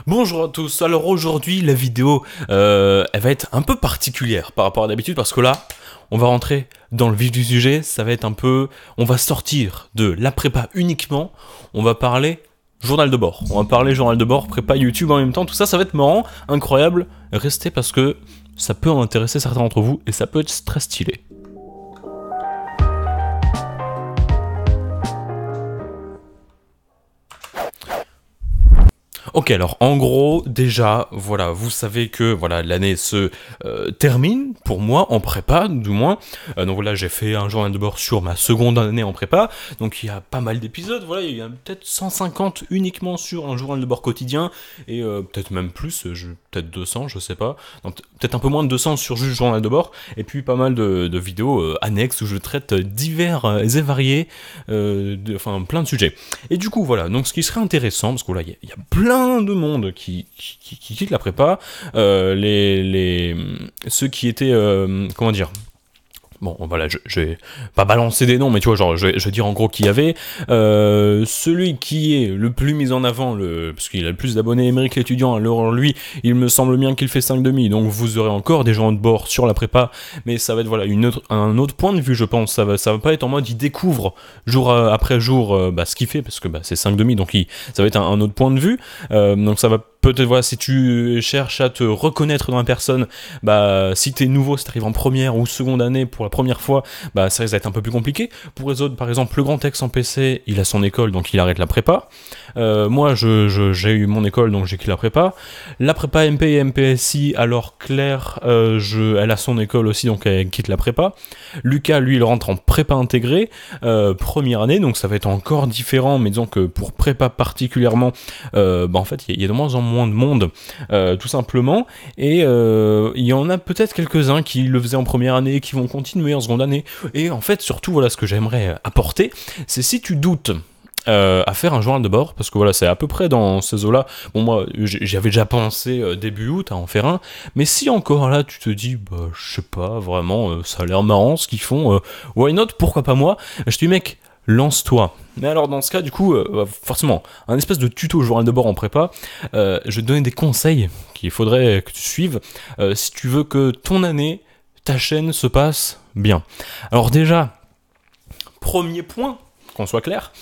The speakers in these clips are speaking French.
Bonjour à tous, alors aujourd'hui la vidéo elle va être un peu particulière par rapport à d'habitude parce que là on va rentrer dans le vif du sujet, ça va être un peu, on va sortir de la prépa uniquement, on va parler journal de bord, on va parler journal de bord, prépa YouTube en même temps, tout ça ça va être marrant, incroyable, restez parce que ça peut en intéresser certains d'entre vous et ça peut être très stylé. Ok, alors en gros, déjà, voilà, vous savez que voilà l'année se termine pour moi en prépa, du moins. Donc voilà, j'ai fait un journal de bord sur ma seconde année en prépa, donc il y a pas mal d'épisodes. Voilà, il y a peut-être 150 uniquement sur un journal de bord quotidien et peut-être même plus, peut-être 200, je sais pas. Peut-être un peu moins de 200 sur juste journal de bord, et puis pas mal de vidéos annexes où je traite divers et variés, enfin plein de sujets. Et du coup, voilà, donc ce qui serait intéressant, parce que là, il y a plein de monde qui quitte la prépa, ceux qui étaient, comment dire, bon, voilà, je vais pas balancer des noms, mais tu vois, genre, je vais dire en gros qui y avait. Celui qui est le plus mis en avant, parce qu'il a le plus d'abonnés, Émeric l'étudiant, alors lui, il me semble bien qu'il fait 5,5, donc vous aurez encore des gens de bord sur la prépa, mais ça va être, voilà, un autre point de vue, je pense. Ça va pas être en mode, il découvre jour après jour ce qu'il fait, parce que c'est 5,5, donc ça va être un autre point de vue. Donc ça va peut-être, voilà, si tu cherches à te reconnaître dans la personne, si t'es nouveau, si t'arrives en première ou seconde année pour la première fois, ça risque d'être un peu plus compliqué. Pour les autres, par exemple, le grand Tex en PC, il a son école, donc il arrête la prépa. Moi, j'ai eu mon école, donc j'ai quitté la prépa. La prépa MP et MPSI, alors Claire, elle a son école aussi, donc elle quitte la prépa. Lucas, lui, il rentre en prépa intégrée, première année, donc ça va être encore différent, mais disons que pour prépa particulièrement, en fait, il y a de moins en moins de monde, tout simplement, et il y en a peut-être quelques-uns qui le faisaient en première année, qui vont continuer en seconde année, et en fait, surtout, voilà, ce que j'aimerais apporter, c'est si tu doutes à faire un journal de bord, parce que voilà, c'est à peu près dans ces eaux-là. Bon, moi, j'avais déjà pensé début août à en faire un, mais si encore là, tu te dis, je sais pas, vraiment, ça a l'air marrant ce qu'ils font, why not, pourquoi pas moi? Je te dis, mec, lance-toi. Mais alors dans ce cas, du coup, forcément, un espèce de tuto journal de bord en prépa, je vais te donner des conseils qu'il faudrait que tu suives si tu veux que ton année, ta chaîne se passe bien. Alors déjà, premier point, qu'on soit clair,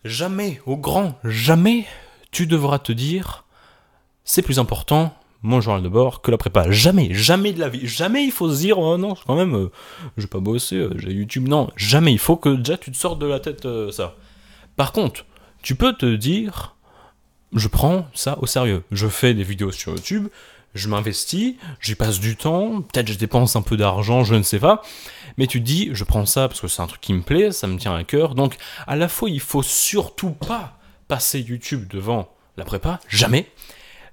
jamais, au grand jamais, tu devras te dire c'est plus important mon journal de bord que la prépa. Jamais, jamais de la vie. Jamais il faut se dire oh non, quand même, je vais pas bosser, j'ai YouTube. Non, jamais. Il faut que déjà tu te sortes de la tête ça. Par contre, tu peux te dire je prends ça au sérieux. Je fais des vidéos sur YouTube, je m'investis, j'y passe du temps, peut-être je dépense un peu d'argent, je ne sais pas, mais tu te dis, je prends ça parce que c'est un truc qui me plaît, ça me tient à cœur, donc à la fois il faut surtout pas passer YouTube devant la prépa, jamais,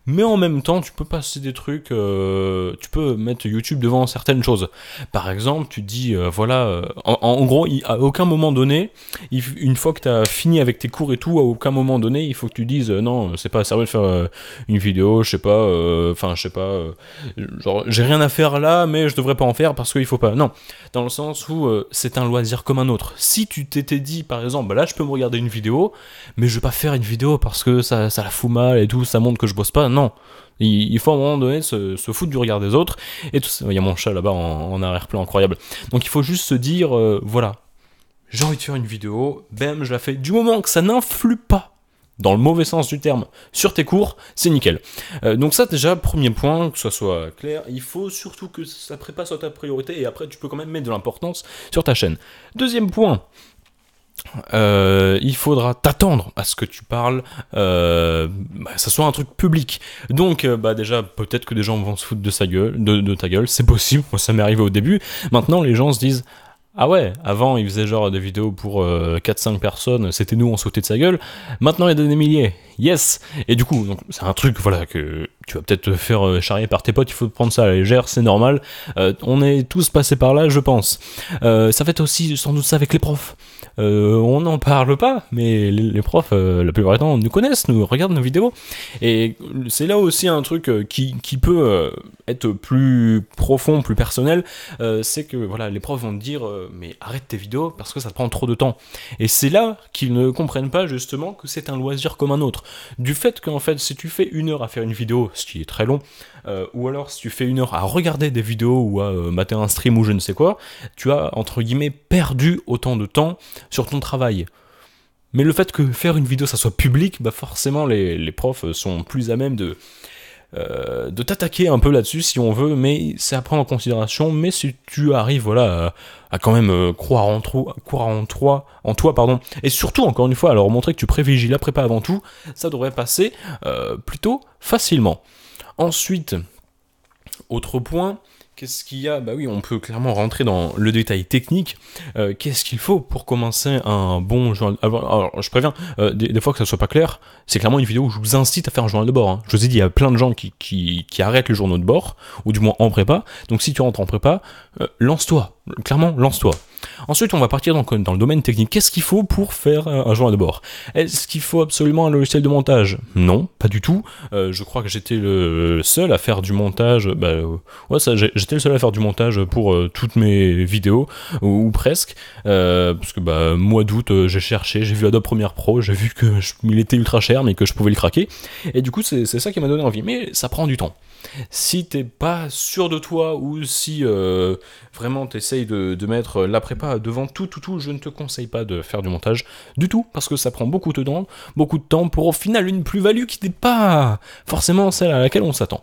mais en même temps, tu peux passer des trucs, tu peux mettre YouTube devant certaines choses. Par exemple, tu te dis, en gros, à aucun moment donné, une fois que tu as fini avec tes cours et tout, à aucun moment donné, il faut que tu dises, non, c'est pas sérieux de faire une vidéo, je sais pas, genre, j'ai rien à faire là, mais je devrais pas en faire parce qu'il faut pas. Non, dans le sens où c'est un loisir comme un autre. Si tu t'étais dit, par exemple, là, je peux me regarder une vidéo, mais je vais pas faire une vidéo parce que ça la fout mal et tout, ça montre que je bosse pas. Non, il faut à un moment donné se foutre du regard des autres, et tout ça. Il y a mon chat là-bas en arrière-plan, incroyable. Donc il faut juste se dire, voilà, j'ai envie de faire une vidéo, bam, je la fais. Du moment que ça n'influe pas, dans le mauvais sens du terme, sur tes cours, c'est nickel. Donc ça déjà, premier point, que ça soit clair, il faut surtout que sa prépa soit ta priorité, et après tu peux quand même mettre de l'importance sur ta chaîne. Deuxième point, il faudra t'attendre à ce que tu parles, ça soit un truc public. Donc, déjà, peut-être que des gens vont se foutre de sa gueule, de ta gueule, c'est possible. Moi, ça m'est arrivé au début. Maintenant, les gens se disent, ah ouais, avant, ils faisaient genre des vidéos pour 4-5 personnes, c'était nous, on sautait de sa gueule. Maintenant, il y a des milliers. Yes! Et du coup, donc, c'est un truc, voilà, que tu vas peut-être te faire charrier par tes potes, il faut prendre ça à la légère, c'est normal. On est tous passés par là, je pense. Ça fait aussi sans doute ça avec les profs. On n'en parle pas, mais les profs, la plupart du temps, nous connaissent, nous regardent nos vidéos. Et c'est là aussi un truc qui peut être plus profond, plus personnel, c'est que voilà, les profs vont te dire mais arrête tes vidéos parce que ça te prend trop de temps. Et c'est là qu'ils ne comprennent pas justement que c'est un loisir comme un autre. contre du fait qu'en fait, si tu fais 1 heure à faire une vidéo, ce qui est très long, ou alors si tu fais 1 heure à regarder des vidéos ou à mater un stream ou je ne sais quoi, tu as, entre guillemets, perdu autant de temps sur ton travail. Mais le fait que faire une vidéo ça soit public, bah forcément les profs sont plus à même de t'attaquer un peu là-dessus si on veut, mais c'est à prendre en considération. Mais si tu arrives voilà à quand même croire en toi, pardon, et surtout encore une fois à leur montrer que tu privilégies la prépa avant tout, ça devrait passer plutôt facilement. Ensuite, autre point, qu'est-ce qu'il y a ? Bah oui, on peut clairement rentrer dans le détail technique. Qu'est-ce qu'il faut pour commencer un bon journal ? Alors, je préviens, des fois que ça soit pas clair, c'est clairement une vidéo où je vous incite à faire un journal de bord. Hein. Je vous ai dit, il y a plein de gens qui arrêtent les journaux de bord, ou du moins en prépa. Donc si tu rentres en prépa, lance-toi. Clairement, lance-toi. Ensuite, on va partir dans le domaine technique. Qu'est-ce qu'il faut pour faire un journal de bord ? Est-ce qu'il faut absolument un logiciel de montage ? Non, pas du tout. Je crois que j'étais le seul à faire du montage. J'étais le seul à faire du montage pour toutes mes vidéos, ou presque. Parce que mois d'août, j'ai cherché, j'ai vu Adobe Premiere Pro, j'ai vu qu'il était ultra cher, mais que je pouvais le craquer. Et du coup, c'est ça qui m'a donné envie. Mais ça prend du temps. Si t'es pas sûr de toi ou si vraiment t'essayes de mettre la prépa devant tout, je ne te conseille pas de faire du montage du tout, parce que ça prend beaucoup de temps pour au final une plus-value qui n'est pas forcément celle à laquelle on s'attend.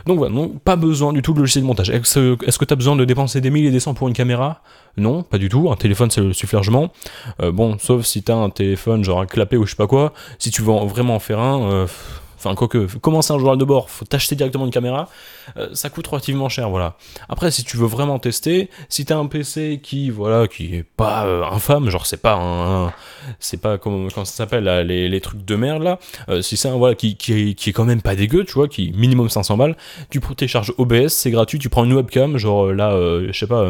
Donc voilà, non, pas besoin du tout de logiciel de montage. Est-ce que t'as besoin de dépenser des milliers et des cents pour une caméra ? Non, pas du tout. Un téléphone, c'est suffit largement. Sauf si t'as un téléphone genre un clapet ou je sais pas quoi. Si tu veux vraiment en faire un... Enfin, quoique, commencer un journal de bord, faut t'acheter directement une caméra, ça coûte relativement cher, voilà. Après, si tu veux vraiment tester, si t'as un PC qui est pas infâme, genre c'est pas comment ça s'appelle, là, les trucs de merde, là, si c'est un, qui est quand même pas dégueu, tu vois, qui est minimum 500 balles, tu télécharges OBS, c'est gratuit, tu prends une webcam, genre là, je sais pas...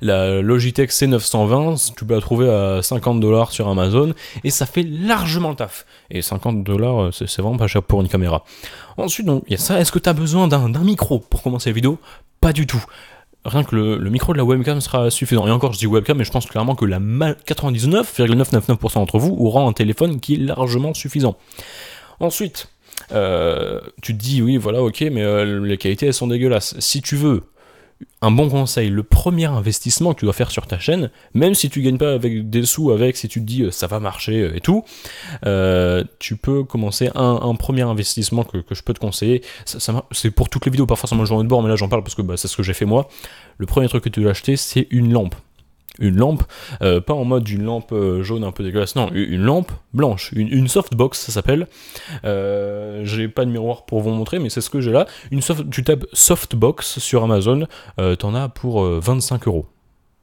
La Logitech C920, tu peux la trouver à 50$ sur Amazon, et ça fait largement le taf. Et 50$, c'est vraiment pas cher pour une caméra. Ensuite, donc, il y a ça. Est-ce que tu as besoin d'un micro pour commencer la vidéo ? Pas du tout. Rien que le micro de la webcam sera suffisant. Et encore, je dis webcam, mais je pense clairement que la 99,999% d'entre vous auront un téléphone qui est largement suffisant. Ensuite, tu te dis, oui, voilà, ok, mais les qualités, elles sont dégueulasses. Si tu veux un bon conseil, le premier investissement que tu dois faire sur ta chaîne, même si tu gagnes pas avec des sous si tu te dis ça va marcher et tout, tu peux commencer un premier investissement que je peux te conseiller. C'est pour toutes les vidéos, pas forcément le journal de bord, mais là j'en parle parce que c'est ce que j'ai fait moi. Le premier truc que tu dois acheter, c'est une lampe. Une lampe, pas en mode une lampe jaune un peu dégueulasse, non, une lampe blanche, une softbox ça s'appelle. J'ai pas de miroir pour vous montrer, mais c'est ce que j'ai là. Tu tapes softbox sur Amazon, t'en as pour 25€.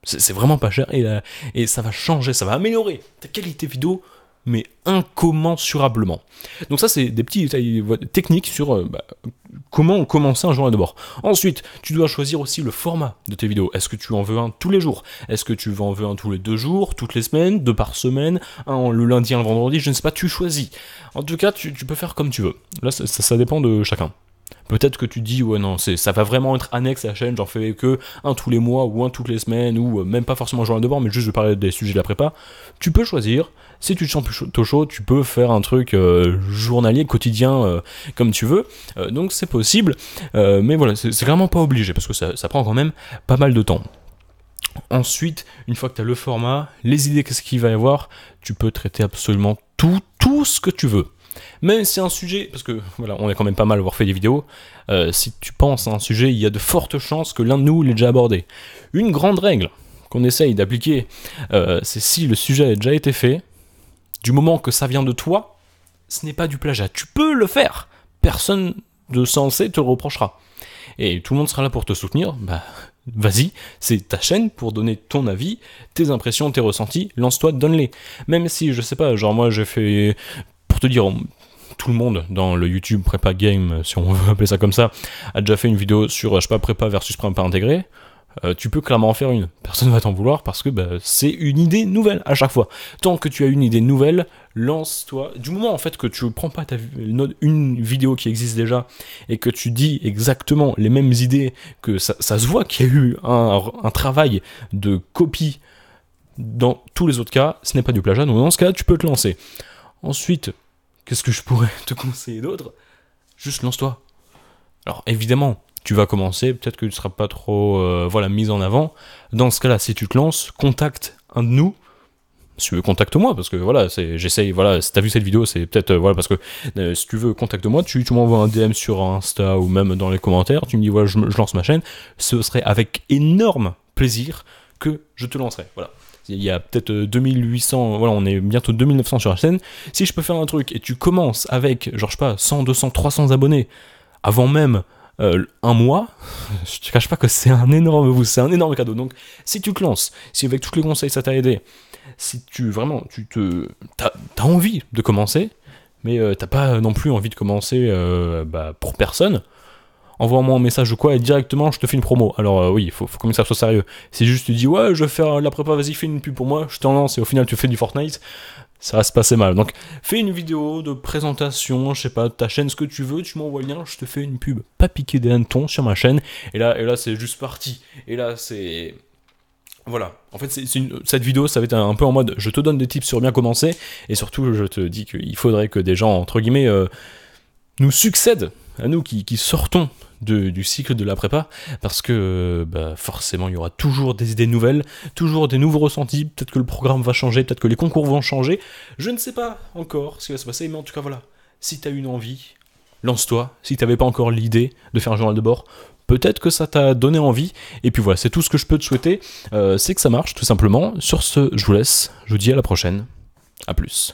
C'est vraiment pas cher et ça va changer, ça va améliorer ta qualité vidéo, mais incommensurablement. Donc ça, c'est des petits détails techniques sur comment commencer un journal de bord. Ensuite, tu dois choisir aussi le format de tes vidéos. Est-ce que tu en veux un tous les jours ? Est-ce que tu en veux un tous les 2 jours, toutes les semaines, 2 par semaine, un le lundi, un le vendredi, je ne sais pas, tu choisis. En tout cas, tu peux faire comme tu veux. Là, ça dépend de chacun. Peut-être que tu dis, ouais non, ça va vraiment être annexe à la chaîne, j'en fais que un tous les mois, ou un toutes les semaines, ou même pas forcément un journal de bord, mais juste je parler des sujets de la prépa. Tu peux choisir, si tu te sens plutôt chaud, tu peux faire un truc journalier, quotidien, comme tu veux, donc c'est possible, mais voilà, c'est vraiment pas obligé, parce que ça prend quand même pas mal de temps. Ensuite, une fois que tu as le format, les idées, qu'est-ce qu'il va y avoir, tu peux traiter absolument tout ce que tu veux. Même si un sujet, parce que voilà, on est quand même pas mal à avoir fait des vidéos, si tu penses à un sujet, il y a de fortes chances que l'un de nous l'ait déjà abordé. Une grande règle qu'on essaye d'appliquer, c'est si le sujet a déjà été fait, du moment que ça vient de toi, ce n'est pas du plagiat. Tu peux le faire, personne de sensé te le reprochera. Et tout le monde sera là pour te soutenir, vas-y, c'est ta chaîne pour donner ton avis, tes impressions, tes ressentis, lance-toi, donne-les. Même si, je sais pas, genre moi j'ai fait... Pour te dire, tout le monde dans le YouTube prépa game, si on veut appeler ça comme ça, a déjà fait une vidéo sur, je sais pas, prépa versus prépa intégrée. Tu peux clairement en faire une. Personne va t'en vouloir parce que c'est une idée nouvelle à chaque fois. Tant que tu as une idée nouvelle, lance-toi. Du moment en fait que tu prends pas une vidéo qui existe déjà et que tu dis exactement les mêmes idées, que ça se voit qu'il y a eu un travail de copie dans tous les autres cas, ce n'est pas du plagiat. Donc dans ce cas, tu peux te lancer. Ensuite, qu'est-ce que je pourrais te conseiller d'autre? Juste lance-toi. Alors évidemment, tu vas commencer, peut-être que tu ne seras pas trop mis en avant. Dans ce cas-là, si tu te lances, contacte un de nous. Si tu veux, contacte-moi, parce que voilà, j'essaye, voilà, si t'as vu cette vidéo, c'est peut-être, parce que si tu veux, contacte-moi, tu m'envoies un DM sur Insta ou même dans les commentaires, tu me dis, voilà, je lance ma chaîne, ce serait avec énorme plaisir que je te lancerai, voilà. Il y a peut-être 2800, voilà, on est bientôt 2900 sur la chaîne, si je peux faire un truc, et tu commences avec, genre, je sais pas, 100, 200, 300 abonnés, avant même un mois, je te cache pas que c'est un énorme boost, c'est un énorme cadeau, donc si tu te lances, si avec tous les conseils ça t'a aidé, si t'as envie de commencer, mais t'as pas non plus envie de commencer pour personne, envoie-moi un message ou quoi et directement je te fais une promo. Alors oui, faut quand même que ça soit sérieux. Si juste tu dis ouais je vais faire la prépa, vas-y fais une pub pour moi, je t'en lance et au final tu fais du Fortnite, ça va se passer mal. Donc fais une vidéo de présentation, je sais pas, de ta chaîne, ce que tu veux, tu m'envoies le lien, je te fais une pub, pas piquer des hannetons sur ma chaîne, et là c'est juste parti. Et là c'est... Voilà, en fait cette vidéo ça va être un peu en mode je te donne des tips sur bien commencer et surtout je te dis qu'il faudrait que des gens entre guillemets nous succèdent à nous qui sortons du cycle de la prépa parce que forcément il y aura toujours des idées nouvelles, toujours des nouveaux ressentis, peut-être que le programme va changer, peut-être que les concours vont changer, je ne sais pas encore ce qui va se passer mais en tout cas voilà, si t'as une envie, lance-toi, si t'avais pas encore l'idée de faire un journal de bord, peut-être que ça t'a donné envie, et puis voilà, c'est tout ce que je peux te souhaiter, c'est que ça marche tout simplement. Sur ce, je vous laisse, je vous dis à la prochaine, à plus.